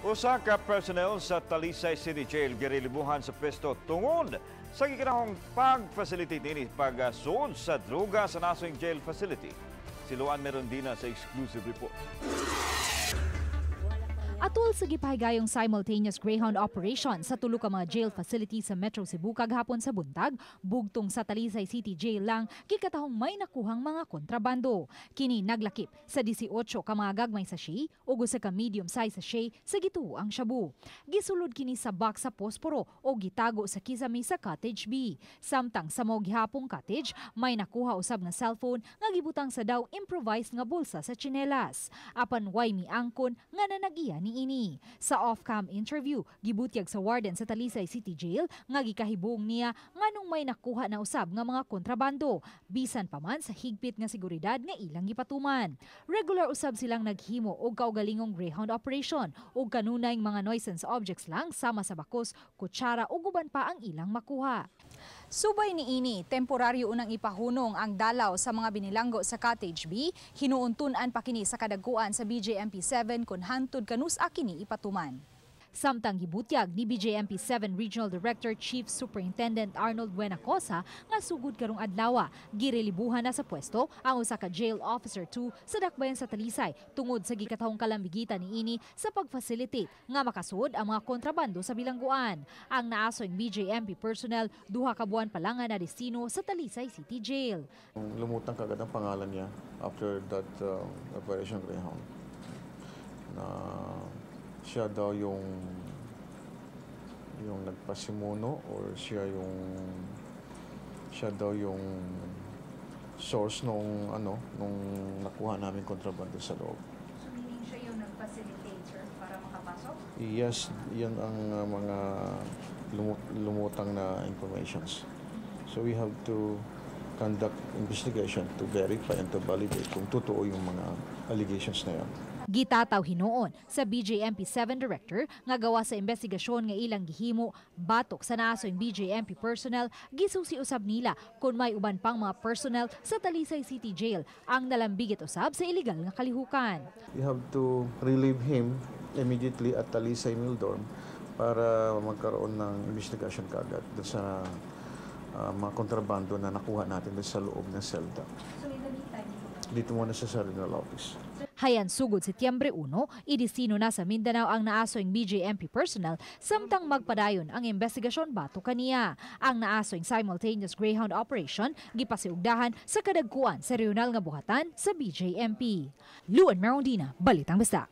Usa ka personnel sa Talisay City Jail girelibohan sa pwesto tungod sa gikatahong pag-facilitate nini pag-sold sa droga sa nasong jail facility. Siluan meron din sa exclusive report. Atol sa gipahigayong simultaneous Greyhound operation sa tulo ka mga jail facility sa Metro Cebu kaghapon sa buntag, bugtong sa Talisay City Jail lang gikatahong may nakuhang mga kontrabando. Kini naglakip sa 18 ka mga gagmay sachet ug usa ka medium size sachet sa gituoang shabu. Gisulod kini sa box sa posporo o gitago sa kisame sa Cottage B. Samtang sa mao gihapong cottage, may nakuha usab nga cellphone nga gibutang sa daw improvised nga bulsa sa tsinelas. Apan way miangkon nga nanag-iya ni ini. Sa off-cam interview, gibutyag sa warden sa Talisay City Jail nga gikahibong niya nganong may nakuha na usab nga mga kontrabando, bisan pa man sa higpit nga seguridad nga ilang gipatuman. Regular usab silang naghimo og kaugalingong Greyhound operation ug kanunay mga nuisance objects lang sama sa bakos, kutsara ug uban pa ang ilang makuha. Subay ni ini, temporaryo unang ipahunong ang dalaw sa mga binilanggo sa Cottage B, hinuuntunan pa kini sa kadagkuan sa BJMP-7 kun hangtod kanus-a kini ipatuman. Samtang gibutyag ni BJMP-7 Regional Director Chief Superintendent Arnold Buenacosa nga sugod karong adlaw, girelibohan na sa pwesto ang usa ka Jail Officer 2 sa dakbayan sa Talisay tungod sa gikatahong Kalambigitan ni ini sa pag-facilitate nga makasud ang mga kontrabando sa bilangguan. Ang naasoing BJMP personnel duha ka buwan pa lang na destino sa Talisay City Jail. Lumutang kagad ang pangalan niya after that Operation Greyhound. Siya daw yung nagpasimuno or siya daw yung source nung nakuha namin kontrabando sa loob. So meaning siya yung nag-facilitate, sir, para makapasok? Yes, yan ang mga lumutang na informations. So we have to conduct investigation to verify and to validate kung totoo yung mga allegations na yan. Gitataw hinuon sa BJMP-7 Director nga gawa sa investigasyon nga ilang gihimo batok sa naasoing BJMP personnel, gisusi usab nila kung may uban pang mga personnel sa Talisay City Jail ang nalambigit usab sa illegal nga kalihukan. We have to relieve him immediately at Talisay Mildorm para magkaroon ng investigation kaagad sa mga kontrabando na nakuha natin sa loob ng selda. So in the meantime, dito muna sa regional office. Hayan sugod Setyembre 1, idestino na sa Mindanao ang naasoing BJMP personnel samtang magpadayon ang investigasyon bato kaniya. Ang naasoing simultaneous Greyhound operation gipasiugdahan sa kadagkuan sa regional nga buhatan sa BJMP. Luan Marondina, Balitang Bisdak.